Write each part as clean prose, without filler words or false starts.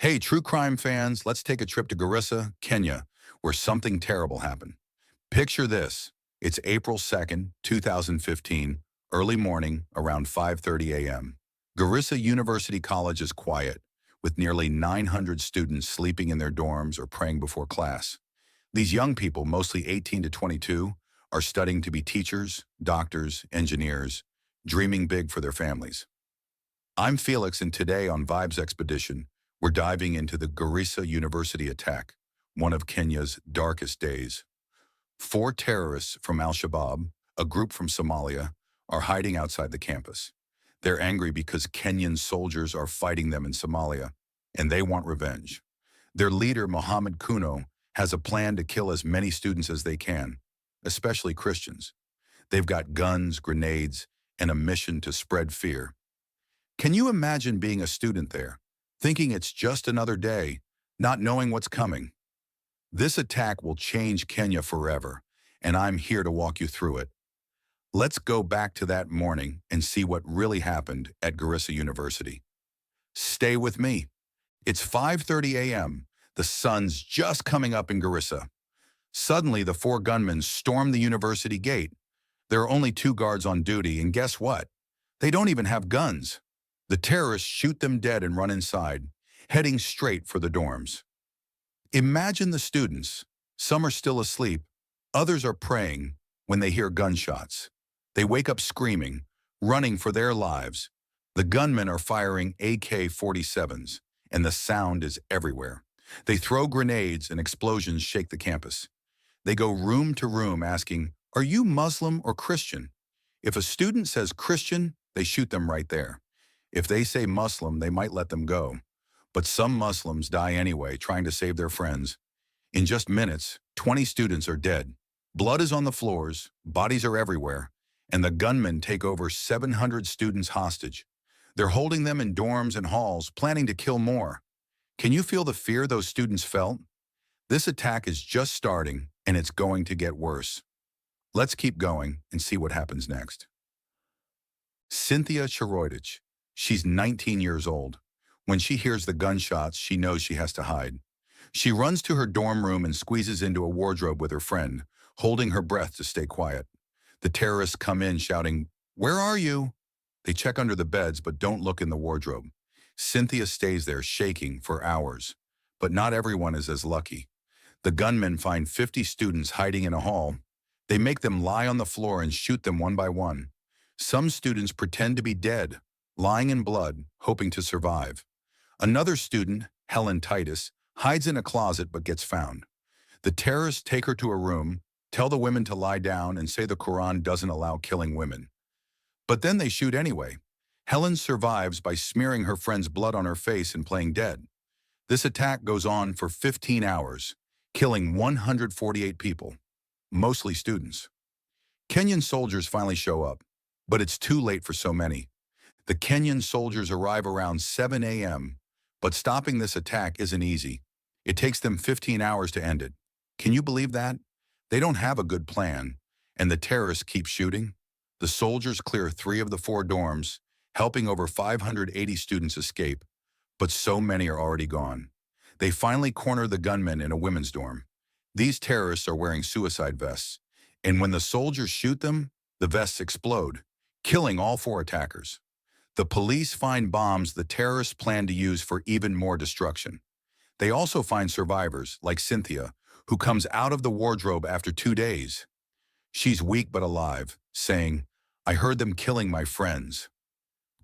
Hey, true crime fans, let's take a trip to Garissa, Kenya, where something terrible happened. Picture this. It's April 2nd, 2015, early morning, around 5:30 a.m. Garissa University College is quiet, with nearly 900 students sleeping in their dorms or praying before class. These young people, mostly 18 to 22, are studying to be teachers, doctors, engineers, dreaming big for their families. I'm Felix, and today on Vibes Expedition, we're diving into the Garissa University Attack, one of Kenya's darkest days. Four terrorists from Al-Shabaab, a group from Somalia, are hiding outside the campus. They're angry because Kenyan soldiers are fighting them in Somalia, and they want revenge. Their leader, Mohammed Kuno, has a plan to kill as many students as they can, especially Christians. They've got guns, grenades, and a mission to spread fear. Can you imagine being a student there, thinking it's just another day, not knowing what's coming? This attack will change Kenya forever, and I'm here to walk you through it. Let's go back to that morning and see what really happened at Garissa University. Stay with me. It's 5:30 a.m. The sun's just coming up in Garissa. Suddenly, the four gunmen storm the university gate. There are only two guards on duty, and guess what? They don't even have guns. The terrorists shoot them dead and run inside, heading straight for the dorms. Imagine the students. Some are still asleep, others are praying when they hear gunshots. They wake up screaming, running for their lives. The gunmen are firing AK-47s, and the sound is everywhere. They throw grenades and explosions shake the campus. They go room to room asking, "Are you Muslim or Christian?" If a student says Christian, they shoot them right there. If they say Muslim, they might let them go. But some Muslims die anyway, trying to save their friends. In just minutes, 20 students are dead. Blood is on the floors, bodies are everywhere, and the gunmen take over 700 students hostage. They're holding them in dorms and halls, planning to kill more. Can you feel the fear those students felt? This attack is just starting, and it's going to get worse. Let's keep going and see what happens next. Cynthia Charoidich. She's 19 years old. When she hears the gunshots, she knows she has to hide. She runs to her dorm room and squeezes into a wardrobe with her friend, holding her breath to stay quiet. The terrorists come in shouting, "Where are you?" They check under the beds but don't look in the wardrobe. Cynthia stays there shaking for hours. But not everyone is as lucky. The gunmen find 50 students hiding in a hall. They make them lie on the floor and shoot them one by one. Some students pretend to be dead, lying in blood, hoping to survive. Another student, Helen Titus, hides in a closet but gets found. The terrorists take her to a room, tell the women to lie down, and say the Quran doesn't allow killing women. But then they shoot anyway. Helen survives by smearing her friend's blood on her face and playing dead. This attack goes on for 15 hours, killing 148 people, mostly students. Kenyan soldiers finally show up, but it's too late for so many. The Kenyan soldiers arrive around 7 a.m., but stopping this attack isn't easy. It takes them 15 hours to end it. Can you believe that? They don't have a good plan, and the terrorists keep shooting. The soldiers clear 3 of the 4 dorms, helping over 580 students escape, but so many are already gone. They finally corner the gunmen in a women's dorm. These terrorists are wearing suicide vests, and when the soldiers shoot them, the vests explode, killing all 4 attackers. The police find bombs the terrorists plan to use for even more destruction. They also find survivors, like Cynthia, who comes out of the wardrobe after 2 days. She's weak but alive, saying, "I heard them killing my friends."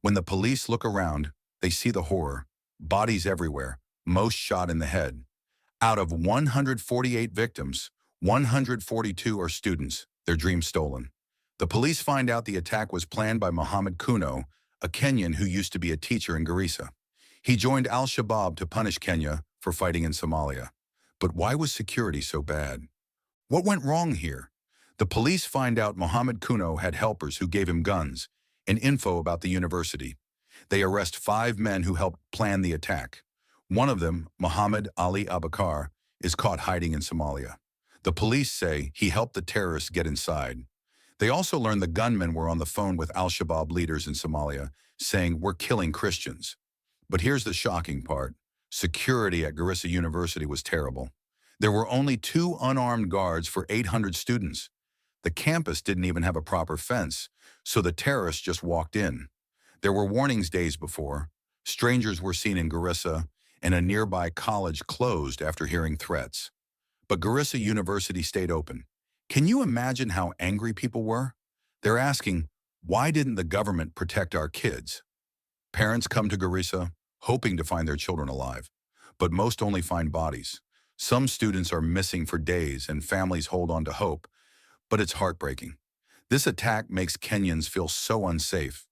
When the police look around, they see the horror. Bodies everywhere, most shot in the head. Out of 148 victims, 142 are students, their dreams stolen. The police find out the attack was planned by Mohammed Kuno, a Kenyan who used to be a teacher in Garissa. He joined Al-Shabaab to punish Kenya for fighting in Somalia. But why was security so bad? What went wrong here? The police find out Mohammed Kuno had helpers who gave him guns and info about the university. They arrest 5 men who helped plan the attack. One of them, Mohammed Ali Abakar, is caught hiding in Somalia. The police say he helped the terrorists get inside. They also learned the gunmen were on the phone with Al-Shabaab leaders in Somalia, saying, "We're killing Christians." But here's the shocking part. Security at Garissa University was terrible. There were only 2 unarmed guards for 800 students. The campus didn't even have a proper fence, so the terrorists just walked in. There were warnings days before. Strangers were seen in Garissa, and a nearby college closed after hearing threats. But Garissa University stayed open. Can you imagine how angry people were? They're asking, why didn't the government protect our kids? Parents come to Garissa hoping to find their children alive, but most only find bodies. Some students are missing for days and families hold on to hope, but it's heartbreaking. This attack makes Kenyans feel so unsafe.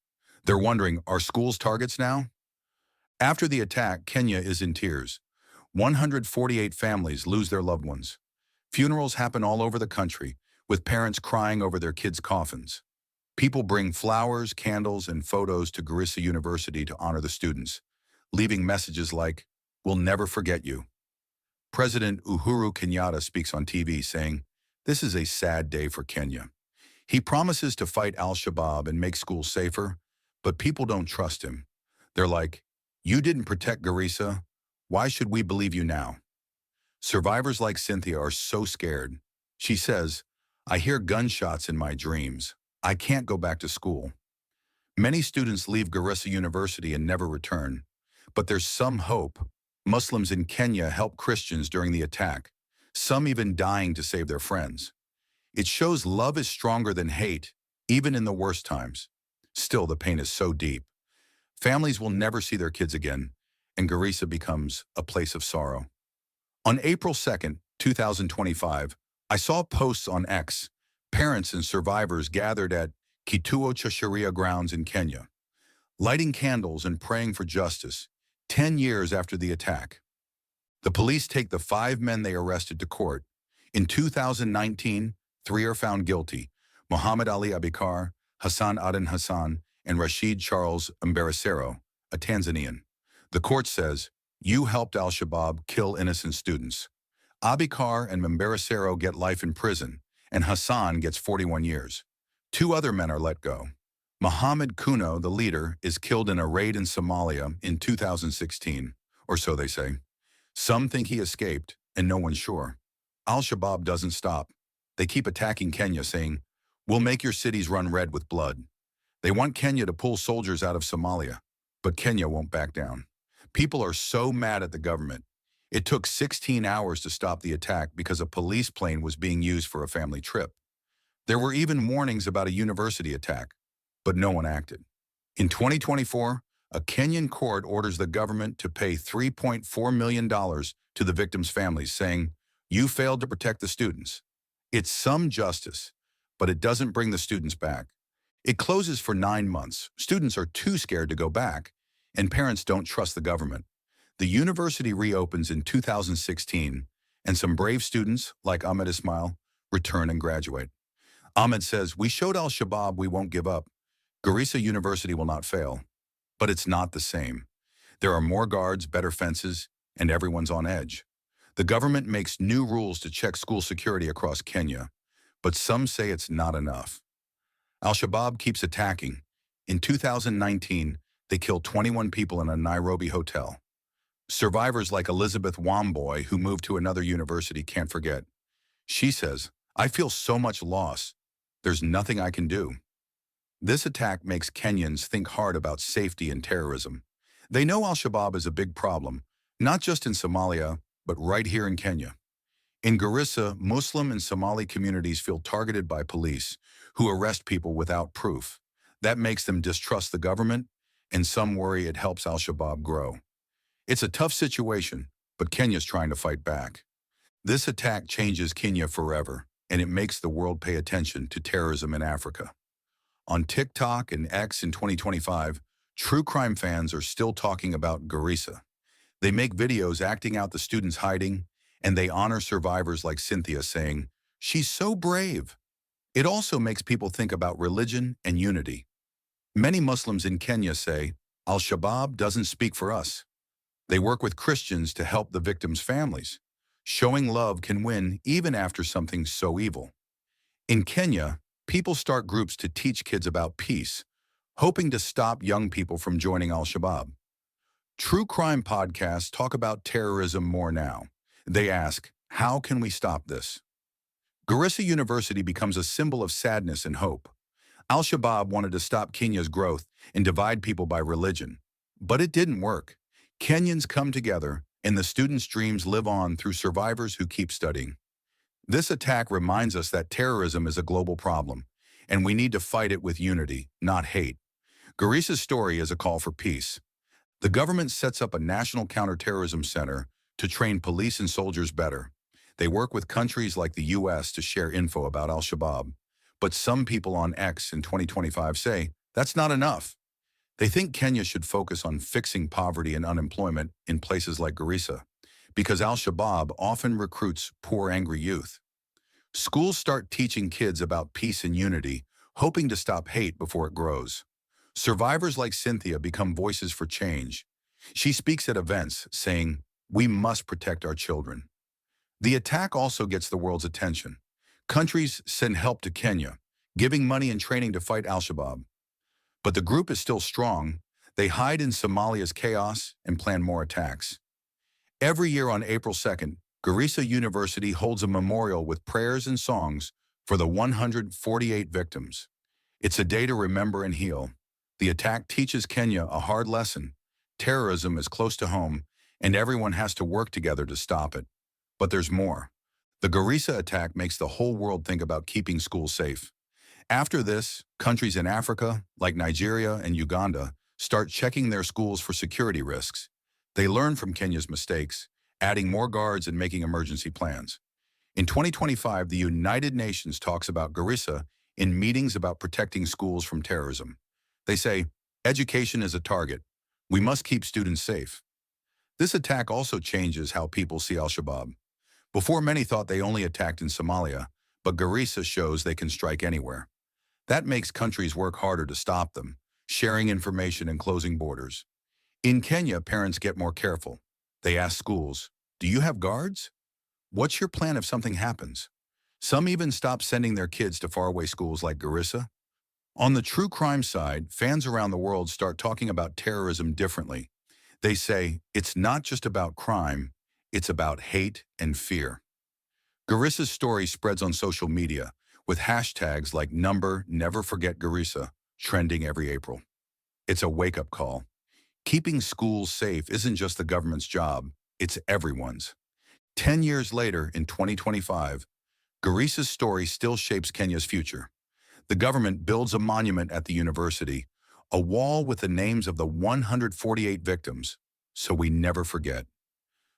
They're wondering, are schools targets now? After the attack, Kenya is in tears. 148 families lose their loved ones. Funerals happen all over the country, with parents crying over their kids' coffins. People bring flowers, candles, and photos to Garissa University to honor the students, leaving messages like, "We'll never forget you." President Uhuru Kenyatta speaks on TV saying, "This is a sad day for Kenya." He promises to fight Al-Shabaab and make schools safer, but people don't trust him. They're like, "You didn't protect Garissa. Why should we believe you now?" Survivors like Cynthia are so scared. She says, "I hear gunshots in my dreams. I can't go back to school." Many students leave Garissa University and never return. But there's some hope. Muslims in Kenya helped Christians during the attack, some even dying to save their friends. It shows love is stronger than hate, even in the worst times. Still, the pain is so deep. Families will never see their kids again, and Garissa becomes a place of sorrow. On April 2nd, 2025, I saw posts on X. Parents and survivors gathered at Kituo cha Sheria grounds in Kenya, lighting candles and praying for justice, 10 years after the attack. The police take the 5 men they arrested to court. In 2019, 3 are found guilty: Muhammad Ali Abikar, Hassan Aden Hassan, and Rashid Charles Mbarasero, a Tanzanian. The court says, "You helped Al-Shabaab kill innocent students." Abikar and Mbarasero get life in prison, and Hassan gets 41 years. 2 other men are let go. Mohammed Kuno, the leader, is killed in a raid in Somalia in 2016, or so they say. Some think he escaped, and no one's sure. Al-Shabaab doesn't stop. They keep attacking Kenya, saying, "We'll make your cities run red with blood." They want Kenya to pull soldiers out of Somalia, but Kenya won't back down. People are so mad at the government. It took 16 hours to stop the attack because a police plane was being used for a family trip. There were even warnings about a university attack, but no one acted. In 2024, a Kenyan court orders the government to pay $3.4 million to the victims' families, saying, "You failed to protect the students." It's some justice, but it doesn't bring the students back. It closes for 9 months. Students are too scared to go back, and parents don't trust the government. The university reopens in 2016, and some brave students, like Ahmed Ismail, return and graduate. Ahmed says, "We showed Al-Shabaab we won't give up. Garissa University will not fail." But it's not the same. There are more guards, better fences, and everyone's on edge. The government makes new rules to check school security across Kenya, but some say it's not enough. Al-Shabaab keeps attacking. In 2019, they killed 21 people in a Nairobi hotel. Survivors like Elizabeth Wamboy, who moved to another university, can't forget. She says, "I feel so much loss. There's nothing I can do." This attack makes Kenyans think hard about safety and terrorism. They know Al-Shabaab is a big problem, not just in Somalia, but right here in Kenya. In Garissa, Muslim and Somali communities feel targeted by police, who arrest people without proof. That makes them distrust the government, and some worry it helps Al-Shabaab grow. It's a tough situation, but Kenya's trying to fight back. This attack changes Kenya forever, and it makes the world pay attention to terrorism in Africa. On TikTok and X in 2025, true crime fans are still talking about Garissa. They make videos acting out the students hiding, and they honor survivors like Cynthia, saying, "She's so brave." It also makes people think about religion and unity. Many Muslims in Kenya say, "Al-Shabaab doesn't speak for us." They work with Christians to help the victims' families. Showing love can win even after something so evil. In Kenya, people start groups to teach kids about peace, hoping to stop young people from joining Al-Shabaab. True crime podcasts talk about terrorism more now. They ask, how can we stop this? Garissa University becomes a symbol of sadness and hope. Al-Shabaab wanted to stop Kenya's growth and divide people by religion. But it didn't work. Kenyans come together, and the students' dreams live on through survivors who keep studying. This attack reminds us that terrorism is a global problem, and we need to fight it with unity, not hate. Garissa's story is a call for peace. The government sets up a national counterterrorism center to train police and soldiers better. They work with countries like the US to share info about Al-Shabaab. But some people on X in 2025 say that's not enough. They think Kenya should focus on fixing poverty and unemployment in places like Garissa, because Al-Shabaab often recruits poor, angry youth. Schools start teaching kids about peace and unity, hoping to stop hate before it grows. Survivors like Cynthia become voices for change. She speaks at events saying, "We must protect our children." The attack also gets the world's attention. Countries send help to Kenya, giving money and training to fight Al-Shabaab. But the group is still strong. They hide in Somalia's chaos and plan more attacks. Every year on April 2nd, Garissa University holds a memorial with prayers and songs for the 148 victims. It's a day to remember and heal. The attack teaches Kenya a hard lesson. Terrorism is close to home, and everyone has to work together to stop it. But there's more. The Garissa attack makes the whole world think about keeping schools safe. After this, countries in Africa, like Nigeria and Uganda, start checking their schools for security risks. They learn from Kenya's mistakes, adding more guards and making emergency plans. In 2025, the United Nations talks about Garissa in meetings about protecting schools from terrorism. They say, education is a target. We must keep students safe. This attack also changes how people see Al-Shabaab. Before, many thought they only attacked in Somalia, but Garissa shows they can strike anywhere. That makes countries work harder to stop them, sharing information and closing borders. In Kenya, parents get more careful. They ask schools, "Do you have guards? What's your plan if something happens?" Some even stop sending their kids to faraway schools like Garissa. On the true crime side, fans around the world start talking about terrorism differently. They say, it's not just about crime, it's about hate and fear. Garissa's story spreads on social media, with hashtags like #NeverForgetGarissa trending every April. It's a wake-up call. Keeping schools safe isn't just the government's job, it's everyone's. 10 years later, in 2025, Garissa's story still shapes Kenya's future. The government builds a monument at the university, a wall with the names of the 148 victims, so we never forget.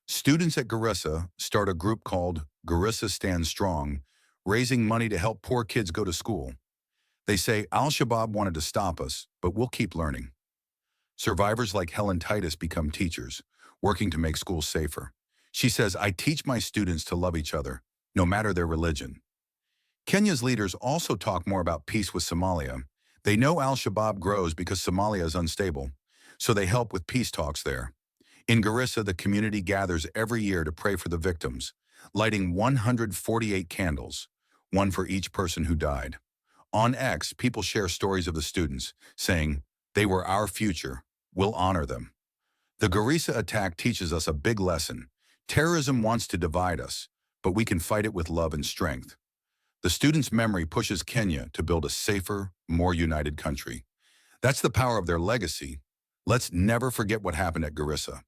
Students at Garissa start a group called Garissa Stands Strong, raising money to help poor kids go to school. They say Al-Shabaab wanted to stop us, but we'll keep learning. Survivors like Helen Titus become teachers, working to make schools safer. She says, "I teach my students to love each other, no matter their religion." Kenya's leaders also talk more about peace with Somalia. They know Al-Shabaab grows because Somalia is unstable, so they help with peace talks there. In Garissa, the community gathers every year to pray for the victims, lighting 148 candles, one for each person who died. On X, people share stories of the students, saying, "They were our future. We'll honor them." The Garissa attack teaches us a big lesson. Terrorism wants to divide us, but we can fight it with love and strength. The students' memory pushes Kenya to build a safer, more united country. That's the power of their legacy. Let's never forget what happened at Garissa.